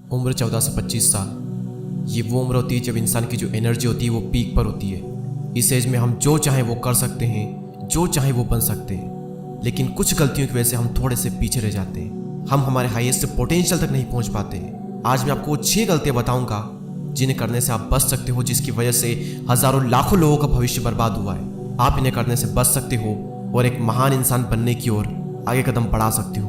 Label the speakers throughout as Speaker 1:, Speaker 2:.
Speaker 1: उम्र 14 से 25 साल, ये वो उम्र होती है जब इंसान की जो एनर्जी होती है वो पीक पर होती है। इस एज में हम जो चाहें वो कर सकते हैं, जो चाहें वो बन सकते हैं, लेकिन कुछ गलतियों की वजह से हम थोड़े से पीछे रह जाते हैं। हम हमारे हाईएस्ट पोटेंशियल तक नहीं पहुंच पाते। आज मैं आपको 6 गलतियां बताऊंगा जिन्हें करने से आप बच सकते हो, जिसकी वजह से हजारों लाखों लोगों का भविष्य बर्बाद हुआ है। आप इन्हें करने से बच सकते हो और एक महान इंसान बनने की ओर आगे कदम बढ़ा सकते हो।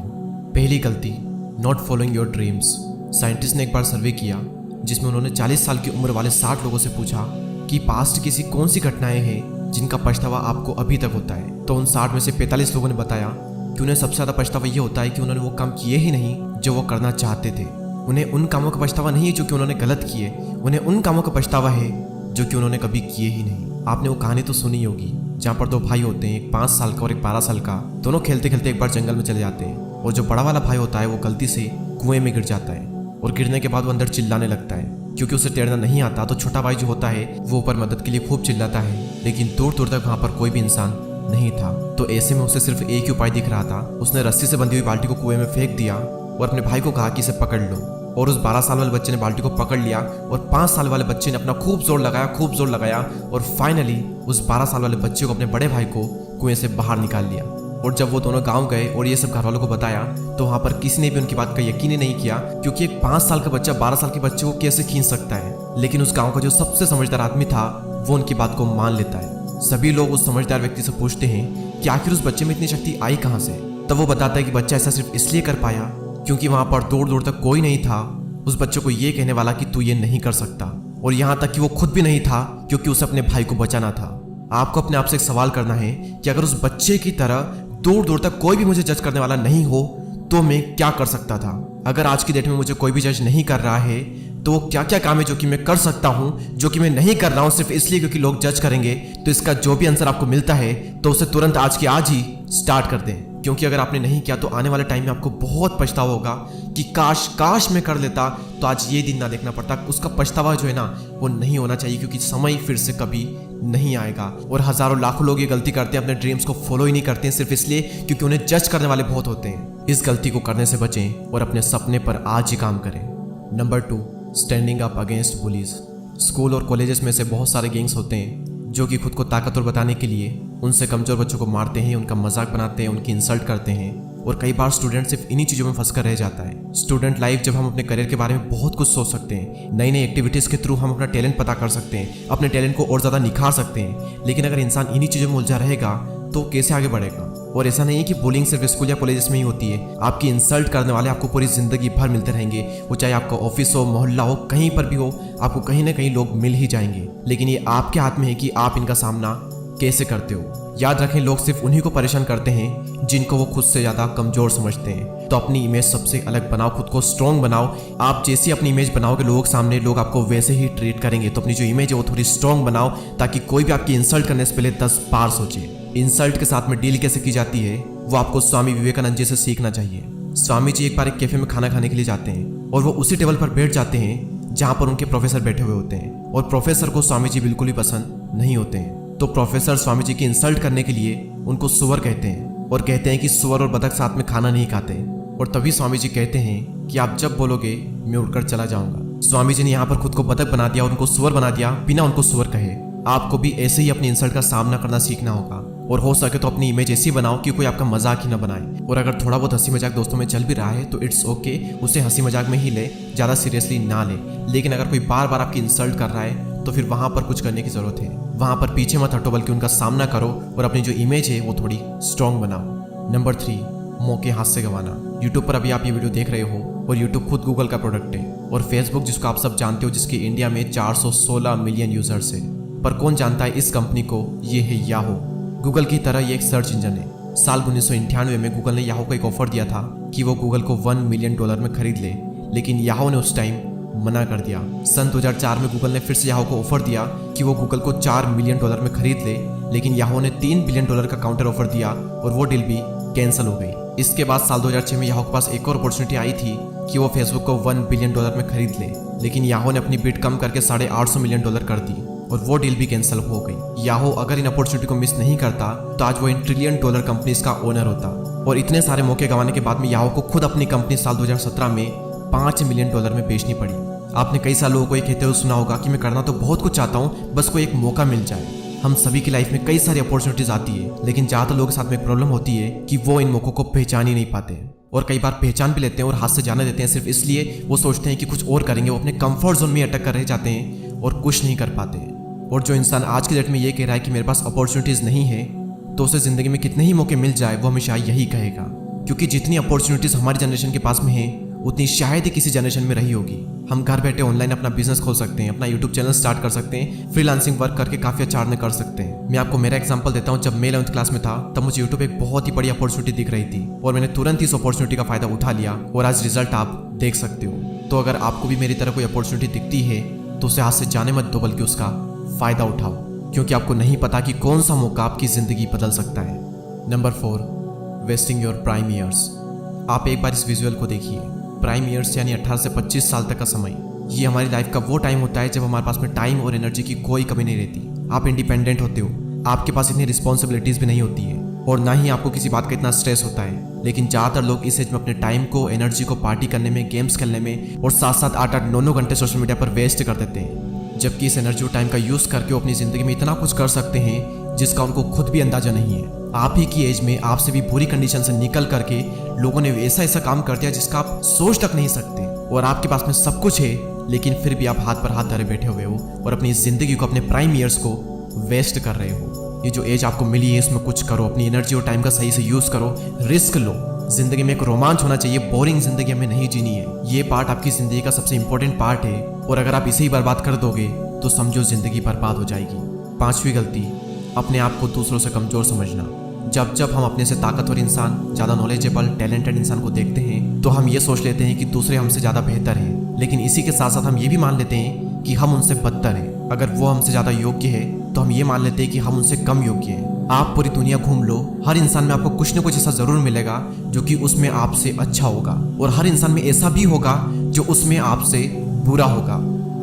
Speaker 1: पहली गलती, not following your dreams. Scientist ने एक बार सर्वे किया जिसमें उन्होंने 40 साल की उम्र वाले 60 लोगों से पूछा कि पास्ट की कौन सी घटनाएं हैं जिनका पछतावा आपको अभी तक होता है। तो उन 60 में से 45 लोगों ने बताया कि उन्हें सबसे ज़्यादा पछतावा ये होता है कि उन्होंने वो काम किए ही नहीं जो वो करना चाहते थे। उन्हें उन कामों का पछतावा नहीं है जो कि उन्होंने गलत किए, उन्हें उन कामों का पछतावा है जो कि उन्होंने कभी किए ही नहीं। आपने वो कहानी तो सुनी होगी जहाँ पर 2 भाई होते हैं, एक 5 साल का और एक 12 साल का। दोनों खेलते खेलते एक बार जंगल में चले जाते हैं और जो बड़ा वाला भाई होता है वो गलती से कुएं में गिर जाता है और गिरने के बाद वो अंदर चिल्लाने लगता है क्योंकि उसे तैरना नहीं आता। तो छोटा भाई जो होता है वो ऊपर मदद के लिए खूब चिल्लाता है, लेकिन दूर दूर तक वहाँ पर कोई भी इंसान नहीं था। तो ऐसे में उसे सिर्फ एक ही उपाय दिख रहा था। उसने रस्सी से बंधी हुई बाल्टी को कुएं में फेंक दिया और अपने भाई को कहा कि इसे पकड़ लो। और उस 12 साल वाले बच्चे ने बाल्टी को पकड़ लिया और 5 साल वाले बच्चे ने अपना खूब जोर लगाया और फाइनली उस 12 साल वाले बच्चे को, अपने बड़े भाई को, कुएं से बाहर निकाल लिया। और जब वो दोनों गांव गए और ये सब घर वालों को बताया तो वहाँ पर किसी ने भी उनकी बात का यकीन ही नहीं किया, क्योंकि एक 5 साल का बच्चा 12 साल के बच्चे को कैसे खींच सकता है। लेकिन उस गांव का जो सबसे समझदार आदमी था वो उनकी बात को मान लेता है। सभी लोग उस समझदार व्यक्ति से पूछते हैं कि आखिर उस बच्चे में इतनी शक्ति आई कहाँ से। तब वो बताता है कि बच्चा ऐसा सिर्फ इसलिए कर पाया क्योंकि वहाँ पर दूर दूर तक कोई नहीं था उस बच्चे को ये कहने वाला कि तू ये नहीं कर सकता। और यहाँ तक कि वो खुद भी नहीं था क्योंकि उसे अपने भाई को बचाना था। आपको अपने आप से एक सवाल करना है कि अगर उस बच्चे की तरह दूर दूर तक कोई भी मुझे जज करने वाला नहीं हो तो मैं क्या कर सकता था। अगर आज की डेट में मुझे कोई भी जज नहीं कर रहा है तो क्या क्या काम है जो कि मैं कर सकता हूँ, जो कि मैं नहीं कर रहा हूँ सिर्फ इसलिए क्योंकि लोग जज करेंगे। तो इसका जो भी आंसर आपको मिलता है तो उसे तुरंत आज के आज ही स्टार्ट कर दें, क्योंकि अगर आपने नहीं किया तो आने वाले टाइम में आपको बहुत पछतावा होगा कि काश मैं कर लेता तो आज ये दिन ना देखना पड़ता। उसका पछतावा जो है ना वो नहीं होना चाहिए, क्योंकि समय फिर से कभी नहीं आएगा। और हजारों लाखों लोग ये गलती करते हैं, अपने ड्रीम्स को फॉलो ही नहीं करते हैं सिर्फ इसलिए क्योंकि उन्हें जज करने वाले बहुत होते हैं। इस गलती को करने से बचें और अपने सपने पर आज ही काम करें। Number 2, standing up against bullies. School और कॉलेजेस में से बहुत सारे गैंग्स होते हैं जो कि खुद को ताकतवर बताने के लिए उनसे कमजोर बच्चों को मारते हैं, उनका मजाक बनाते हैं, उनकी इंसल्ट करते हैं। और कई बार स्टूडेंट सिर्फ इन्हीं चीज़ों में फंस कर रह जाता है। स्टूडेंट लाइफ जब हम अपने करियर के बारे में बहुत कुछ सोच सकते हैं, नई नई एक्टिविटीज़ के थ्रू हम अपना टैलेंट पता कर सकते हैं, अपने टैलेंट को और ज़्यादा निखार सकते हैं। लेकिन अगर इंसान इन्हीं चीज़ों में उलझा रहेगा तो कैसे आगे बढ़ेगा। और ऐसा नहीं है कि बुलिंग सिर्फ स्कूल या कॉलेजेस में ही होती है। आपकी इंसल्ट करने वाले आपको पूरी जिंदगी भर मिलते रहेंगे। वो चाहे आपका ऑफिस हो, मोहल्ला हो, कहीं पर भी हो, आपको कहीं ना कहीं लोग मिल ही जाएंगे। लेकिन ये आपके हाथ में है कि आप इनका सामना कैसे करते हो। याद रखें, लोग सिर्फ उन्हीं को परेशान करते हैं जिनको वो खुद से ज़्यादा कमज़ोर समझते हैं। तो अपनी इमेज सबसे अलग बनाओ, खुद को स्ट्रॉन्ग बनाओ। आप जैसी अपनी इमेज बनाओगे लोगों के सामने, लोग आपको वैसे ही ट्रीट करेंगे। तो अपनी जो इमेज है वो थोड़ी स्ट्रॉन्ग बनाओ ताकि कोई भी आपकी इंसल्ट करने से पहले 10 बार सोचे। इंसल्ट के साथ में डील कैसे की जाती है वो आपको स्वामी विवेकानंद जी से सीखना चाहिए। स्वामी जी एक बार एक कैफे में खाना खाने के लिए जाते हैं और वो उसी टेबल पर बैठ जाते हैं जहाँ पर उनके प्रोफेसर बैठे हुए होते हैं। और प्रोफेसर को स्वामी जी बिल्कुल भी पसंद नहीं होते हैं। तो प्रोफेसर स्वामी जी की इंसल्ट करने के लिए उनको सुअर कहते हैं और कहते हैं कि सुअर और बतख साथ में खाना नहीं खाते। और तभी स्वामी जी कहते हैं कि आप जब बोलोगे मैं उड़कर चला जाऊंगा। स्वामी जी ने यहाँ पर खुद को बतख बना दिया और उनको सुअर बना दिया बिना उनको सुअर कहे। आपको भी ऐसे ही अपनी इंसल्ट का सामना करना सीखना होगा और हो सके तो अपनी इमेज ऐसी बनाओ कि कोई आपका मजाक ही ना बनाए। और अगर थोड़ा बहुत हंसी मजाक दोस्तों में चल भी रहा है तो इट्स ओके, उसे हंसी मजाक में ही ले, ज़्यादा सीरियसली ना ले। लेकिन अगर कोई बार बार आपकी इंसल्ट कर रहा है तो फिर वहाँ पर कुछ करने की ज़रूरत है। वहाँ पर पीछे मत हटो बल्कि उनका सामना करो और अपनी जो इमेज है वो थोड़ी स्ट्रॉन्ग बनाओ। नंबर 3, मौके हाथ से गंवाना। यूट्यूब पर अभी आप ये वीडियो देख रहे हो और यूट्यूब खुद गूगल का प्रोडक्ट है। और फेसबुक जिसको आप सब जानते हो, जिसके इंडिया में 416 मिलियन यूजर्स है। पर कौन जानता है इस कंपनी को, ये है याहू। गूगल की तरह ये एक सर्च इंजन है। साल 1998 में गूगल ने याहू को एक ऑफर दिया था कि वो गूगल को $1 मिलियन में खरीद ले, लेकिन याहू ने उस टाइम मना कर दिया। सन 2004 में गूगल ने फिर से याहू को ऑफर दिया कि वो गूगल को $4 मिलियन में खरीद ले, लेकिन याहू ने $3 बिलियन का काउंटर ऑफर दिया और वो डील भी कैंसिल हो गई। इसके बाद साल 2006 में याहू के पास एक और अपॉर्चुनिटी आई थी कि वो फेसबुक को $1 बिलियन में खरीद ले, लेकिन याहू ने अपनी बिड कम करके $850 मिलियन कर दी और वो डील भी कैंसिल हो गई। याहू अगर इन अपॉर्चुनिटी को मिस नहीं करता तो आज वो इन $1 ट्रिलियन कंपनीज का ओनर होता। और इतने सारे मौके गंवाने के बाद में याहू को खुद अपनी कंपनी साल 2017 में $5 मिलियन में बेचनी पड़ी। आपने कई साल लोगों को ये कहते हुए सुना होगा कि मैं करना तो बहुत कुछ चाहता हूँ, बस कोई एक मौका मिल जाए। हम सभी की लाइफ में कई सारी अपॉर्चुनिटीज आती है, लेकिन ज़्यादातर लोगों के साथ में एक प्रॉब्लम होती है कि वो इन मौक़ों को पहचान ही नहीं पाते और कई बार पहचान भी लेते हैं और हाथ से जाने देते हैं सिर्फ इसलिए वो सोचते हैं कि कुछ और करेंगे। वो अपने कंफर्ट जोन में अटक कर रह जाते हैं और कुछ नहीं कर पाते। और जो इंसान आज के डेट में ये कह रहा है कि मेरे पास अपॉर्चुनिटीज़ नहीं है, तो उसे ज़िंदगी में कितने ही मौके मिल जाए वो हमेशा यही कहेगा, क्योंकि जितनी अपॉर्चुनिटीज़ हमारी जनरेशन के पास में है उतनी शायद ही किसी जनरेशन में रही होगी। हम घर बैठे ऑनलाइन अपना बिजनेस खोल सकते हैं, अपना यूट्यूब चैनल स्टार्ट कर सकते हैं, फ्रीलांसिंग वर्क करके काफ़ी अच्छा अर्न कर सकते हैं। मैं आपको मेरा एग्जांपल देता हूँ। जब मैं 11th क्लास में था तब मुझे यूट्यूब एक बहुत ही बड़ी अपॉर्चुनिटी दिख रही थी और मैंने तुरंत इस अपॉर्चुनिटी का फ़ायदा उठा लिया और आज रिजल्ट आप देख सकते हो। तो अगर आपको भी मेरी तरह कोई अपॉर्चुनिटी दिखती है तो उसे हाथ से जाने मत दो, बल्कि उसका फ़ायदा उठाओ, क्योंकि आपको नहीं पता कि कौन सा मौका आपकी ज़िंदगी बदल सकता है। Number 4, wasting your prime years. आप एक बार इस विजुअल को देखिए। प्राइम ईयर्स यानी 18 से 25 साल तक का समय, ये हमारी लाइफ का वो टाइम होता है जब हमारे पास में टाइम और एनर्जी की कोई कमी नहीं रहती। आप इंडिपेंडेंट होते हो, आपके पास इतनी रिस्पॉन्सिबिलिटीज़ भी नहीं होती है और ना ही आपको किसी बात का इतना स्ट्रेस होता है। लेकिन ज़्यादातर लोग इस एज में अपने टाइम को, एनर्जी को पार्टी करने में, गेम्स खेलने में और साथ साथ 8-8, 9-9 घंटे सोशल मीडिया पर वेस्ट कर देते हैं, जबकि इस एनर्जी और टाइम का यूज़ करके वो अपनी ज़िंदगी में इतना कुछ कर सकते हैं जिसका उनको खुद भी अंदाजा नहीं है। आप ही की एज में आपसे भी बुरी कंडीशन से निकल करके लोगों ने ऐसा ऐसा काम कर दिया जिसका आप सोच तक नहीं सकते, और आपके पास में सब कुछ है लेकिन फिर भी आप हाथ पर हाथ धरे बैठे हुए हो और अपनी ज़िंदगी को, अपने प्राइम ईयर्स को वेस्ट कर रहे हो। ये जो एज आपको मिली है इसमें कुछ करो, अपनी एनर्जी और टाइम का सही से यूज़ करो, रिस्क लो। ज़िंदगी में एक रोमांच होना चाहिए, बोरिंग ज़िंदगी हमें नहीं जीनी है। ये पार्ट आपकी ज़िंदगी का सबसे इंपॉर्टेंट पार्ट है और अगर आप इसे ही बर्बाद कर दोगे तो समझो ज़िंदगी बर्बाद हो जाएगी। 5वीं गलती, अपने आप को दूसरों से कमज़ोर समझना। जब जब हम अपने से ताकतवर इंसान, ज़्यादा नॉलेजेबल, टैलेंटेड इंसान को देखते हैं तो हम ये सोच लेते हैं कि दूसरे हमसे ज़्यादा बेहतर हैं, लेकिन इसी के साथ साथ हम ये भी मान लेते हैं कि हम उनसे बदतर हैं। अगर वो हमसे ज़्यादा योग्य है तो हम ये मान लेते हैं कि हम उनसे कम योग्य हैं। आप पूरी दुनिया घूम लो, हर इंसान में आपको कुछ न कुछ ऐसा ज़रूर मिलेगा जो कि उसमें आपसे अच्छा होगा, और हर इंसान में ऐसा भी होगा जो उसमें आपसे बुरा होगा।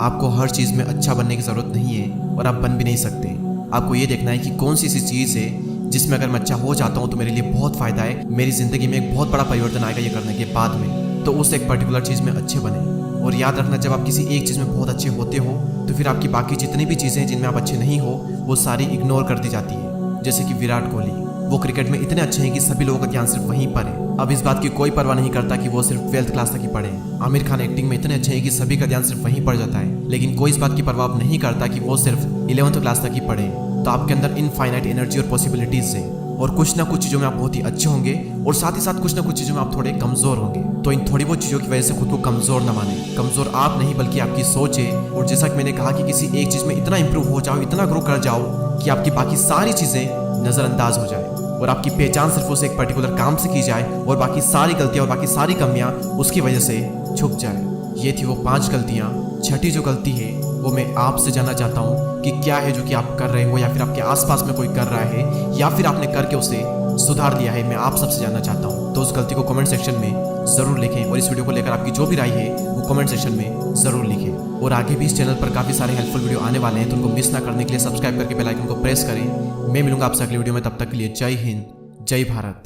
Speaker 1: आपको हर चीज़ में अच्छा बनने की ज़रूरत नहीं है और आप बन भी नहीं सकते। आपको ये देखना है कि कौन सी ऐसी चीज़ है जिसमें अगर मैं अच्छा हो जाता हूँ तो मेरे लिए बहुत फ़ायदा है, मेरी ज़िंदगी में एक बहुत बड़ा परिवर्तन आएगा ये करने के बाद में, तो उस एक पर्टिकुलर चीज़ में अच्छे बने। और याद रखना, जब आप किसी एक चीज़ में बहुत अच्छे होते हो तो फिर आपकी बाकी जितनी भी चीज़ें हैं जिनमें आप अच्छे नहीं हो वो सारी इग्नोर कर दी जाती है। जैसे कि विराट कोहली, वो क्रिकेट में इतने अच्छे हैं कि सभी लोगों का ध्यान सिर्फ वहीं पर है। अब इस बात की कोई परवाह नहीं करता कि वो सिर्फ 12th क्लास तक ही पढ़े। आमिर खान एक्टिंग में इतने अच्छे हैं कि सभी का ध्यान सिर्फ वहीं पड़ जाता है, लेकिन कोई इस बात की परवाह नहीं करता कि वो सिर्फ 11th क्लास तक ही पढ़े। तो आपके अंदर इनफाइनाइट एनर्जी और पॉसिबिलिटीज़ है और कुछ ना कुछ चीज़ों में आप बहुत ही अच्छे होंगे और साथ ही साथ कुछ ना कुछ चीज़ों में आप थोड़े कमज़ोर होंगे। तो इन थोड़ी बहुत चीज़ों की वजह से खुद को कमज़ोर ना माने। कमज़ोर आप नहीं बल्कि आपकी सोच है। और जैसा कि मैंने कहा कि किसी एक चीज़ में इतना इंप्रूव हो जाओ, इतना ग्रो कर जाओ कि आपकी बाकी सारी चीज़ें नज़रअंदाज हो जाए और आपकी पहचान सिर्फ उस एक पर्टिकुलर काम से की जाए और बाकी सारी गलतियाँ और बाकी सारी कमियाँ उसकी वजह से छुप जाए। ये थी वो 5 गलतियाँ। छठी जो गलती है वो मैं आपसे जानना चाहता हूँ कि क्या है जो कि आप कर रहे हो या फिर आपके आसपास में कोई कर रहा है या फिर आपने करके उसे सुधार लिया है। मैं आप सबसे जानना चाहता हूँ। तो उस गलती को कमेंट सेक्शन में ज़रूर लिखें और इस वीडियो को लेकर आपकी जो भी राय है वो कमेंट सेक्शन में ज़रूर लिखें। और आगे भी इस चैनल पर काफ़ी सारे हेल्पफुल वीडियो आने वाले हैं, तो उनको मिस ना करने के लिए सब्सक्राइब करके बेल आइकन को प्रेस करें। मैं मिलूंगा आपसे अगली वीडियो में, तब तक के लिए जय हिंद, जय भारत।